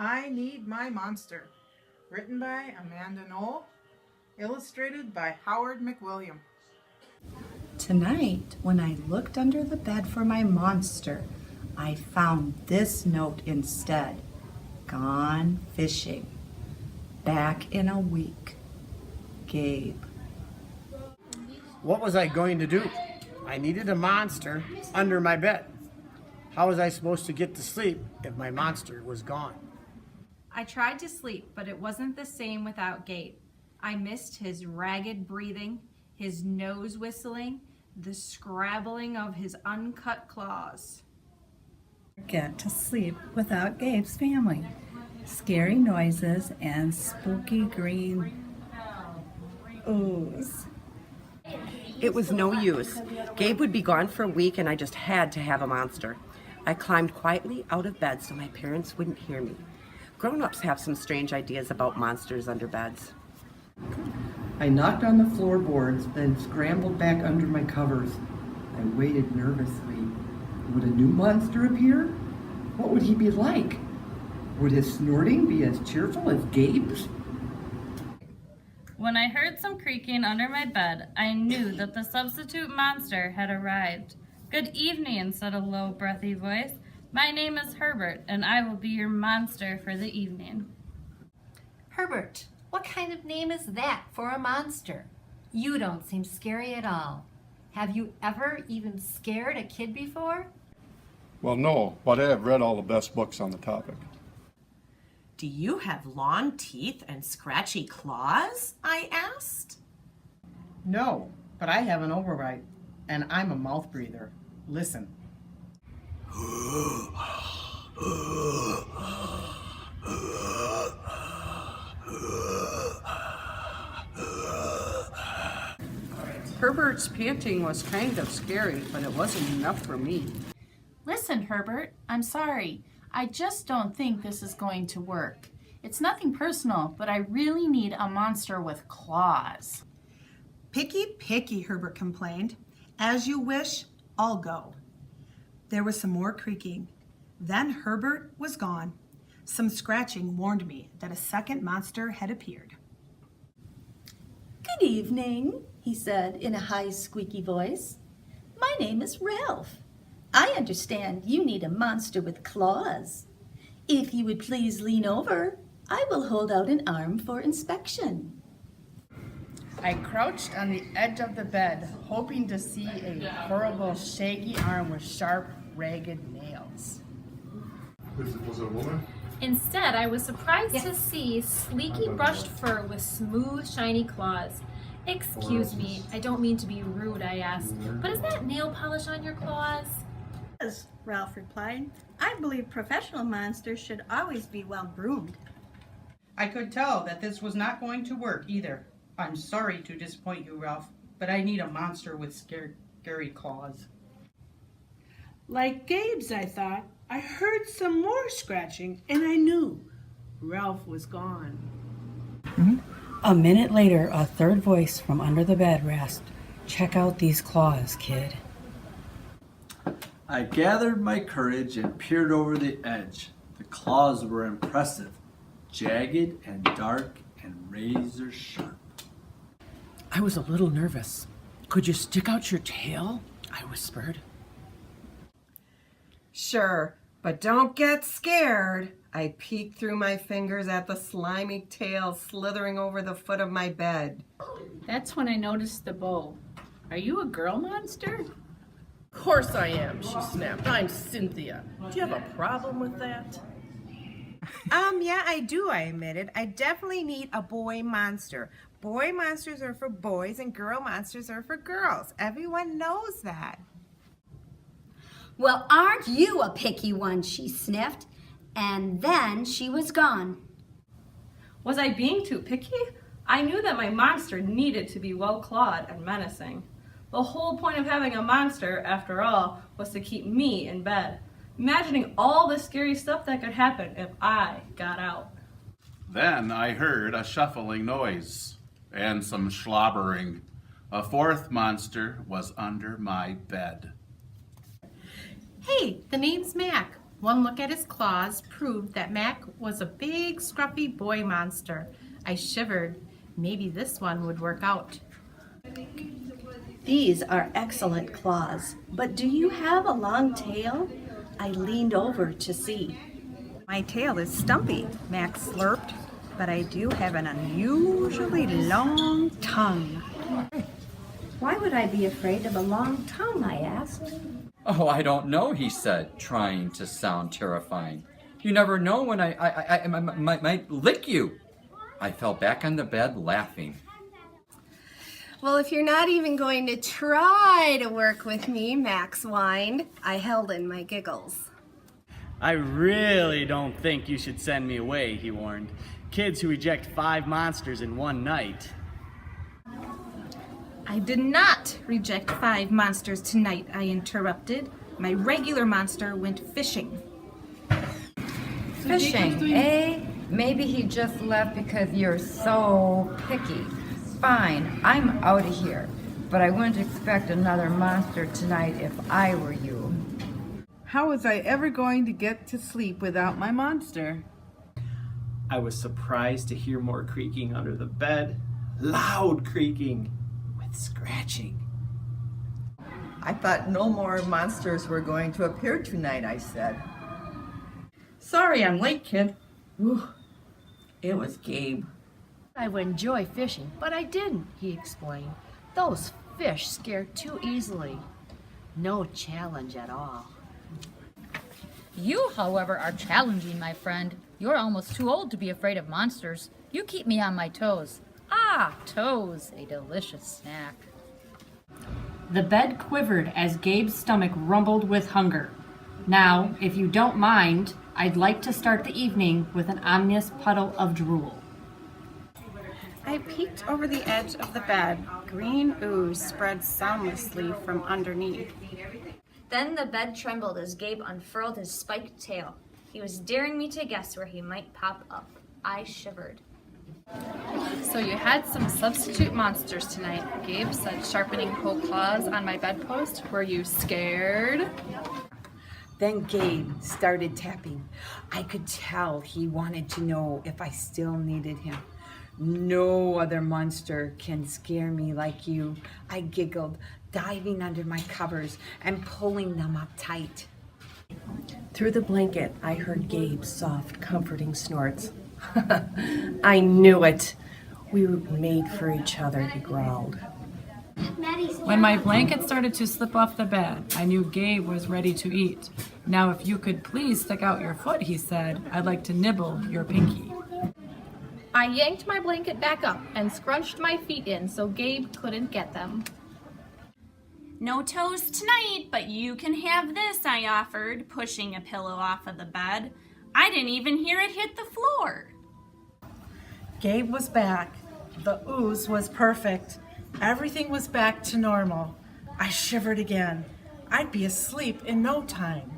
I Need My Monster, written by Amanda Knoll, illustrated by Howard McWilliam. Tonight, when I looked under the bed for my monster, I found this note instead. Gone fishing. Back in a week. Gabe. What was I going to do? I needed a monster under my bed. How was I supposed to get to sleep if my monster was gone? I tried to sleep, but it wasn't the same without Gabe. I missed his ragged breathing, his nose whistling, the scrabbling of his uncut claws. Get to sleep without Gabe's family. Scary noises and spooky green ooze. It was no use. Gabe would be gone for a week and I just had to have a monster. I climbed quietly out of bed so my parents wouldn't hear me. Grown-ups have some strange ideas about monsters under beds. I knocked on the floorboards, then scrambled back under my covers. I waited nervously. Would a new monster appear? What would he be like? Would his snorting be as cheerful as Gabe's? When I heard some creaking under my bed, I knew that the substitute monster had arrived. "Good evening," said a low, breathy voice. "My name is Herbert, and I will be your monster for the evening." Herbert, what kind of name is that for a monster? You don't seem scary at all. Have you ever even scared a kid before? Well, no, but I have read all the best books on the topic. Do you have long teeth and scratchy claws? I asked. No, but I have an override, and I'm a mouth breather. Listen. Herbert's panting was kind of scary, but it wasn't enough for me. Listen, Herbert, I'm sorry. I just don't think this is going to work. It's nothing personal, but I really need a monster with claws. Picky, Herbert complained. As you wish, I'll go. There was some more creaking. Then Herbert was gone. Some scratching warned me that a second monster had appeared. Good evening, he said in a high, squeaky voice. My name is Ralph. I understand you need a monster with claws. If you would please lean over, I will hold out an arm for inspection. I crouched on the edge of the bed, hoping to see a horrible, shaggy arm with sharp, ragged nails. Was it a woman? Instead, I was surprised to see sleeky brushed fur with smooth, shiny claws. "Excuse me, I don't mean to be rude," I asked, "but is that nail polish on your claws?" Yes, Ralph replied. I believe professional monsters should always be well groomed. I could tell that this was not going to work either. I'm sorry to disappoint you, Ralph, but I need a monster with scary claws. Like Gabe's, I thought. I heard some more scratching, and I knew Ralph was gone. A minute later, a third voice from under the bed rasped, "Check out these claws, kid." I gathered my courage and peered over the edge. The claws were impressive, jagged and dark and razor sharp. I was a little nervous. "Could you stick out your tail?" I whispered. Sure, but don't get scared. I peeked through my fingers at the slimy tail slithering over the foot of my bed. That's when I noticed the bow. Are you a girl monster? Of course I am, she snapped. I'm Cynthia. Do you have a problem with that? Yeah, I do, I admitted. I definitely need a boy monster. Boy monsters are for boys and girl monsters are for girls. Everyone knows that. Well, aren't you a picky one, she sniffed. And then she was gone. Was I being too picky? I knew that my monster needed to be well-clawed and menacing. The whole point of having a monster, after all, was to keep me in bed, imagining all the scary stuff that could happen if I got out. Then I heard a shuffling noise and some slobbering. A fourth monster was under my bed. Hey, the name's Mac. One look at his claws proved that Mac was a big, scruffy boy monster. I shivered. Maybe this one would work out. These are excellent claws, but do you have a long tail? I leaned over to see. My tail is stumpy, Mac slurped, but I do have an unusually long tongue. Why would I be afraid of a long tongue, I asked. Oh, I don't know, he said, trying to sound terrifying. You never know when I might lick you. I fell back on the bed laughing. Well, if you're not even going to try to work with me, Max whined. I held in my giggles. I really don't think you should send me away, he warned. Kids who reject 5 monsters in one night. I did not reject 5 monsters tonight, I interrupted. My regular monster went fishing. Fishing, eh? Maybe he just left because you're so picky. Fine, I'm out of here. But I wouldn't expect another monster tonight if I were you. How was I ever going to get to sleep without my monster? I was surprised to hear more creaking under the bed. Loud creaking with scratching. I thought no more monsters were going to appear tonight, I said. Sorry I'm late, kid. Whew. It was Gabe. I would enjoy fishing, but I didn't, he explained. Those fish scare too easily. No challenge at all. You, however, are challenging, my friend. You're almost too old to be afraid of monsters. You keep me on my toes. Ah, toes, a delicious snack. The bed quivered as Gabe's stomach rumbled with hunger. Now, if you don't mind, I'd like to start the evening with an ominous puddle of drool. I peeked over the edge of the bed. Green ooze spread soundlessly from underneath. Then the bed trembled as Gabe unfurled his spiked tail. He was daring me to guess where he might pop up. I shivered. So you had some substitute monsters tonight, Gabe said, sharpening whole claws on my bedpost. Were you scared? Then Gabe started tapping. I could tell he wanted to know if I still needed him. No other monster can scare me like you, I giggled, diving under my covers and pulling them up tight. Through the blanket, I heard Gabe's soft, comforting snorts. I knew it. We were made for each other, he growled. When my blanket started to slip off the bed, I knew Gabe was ready to eat. Now, if you could please stick out your foot, he said, I'd like to nibble your pinky. I yanked my blanket back up and scrunched my feet in so Gabe couldn't get them. No toes tonight, but you can have this, I offered, pushing a pillow off of the bed. I didn't even hear it hit the floor. Gabe was back. The ooze was perfect. Everything was back to normal. I shivered again. I'd be asleep in no time.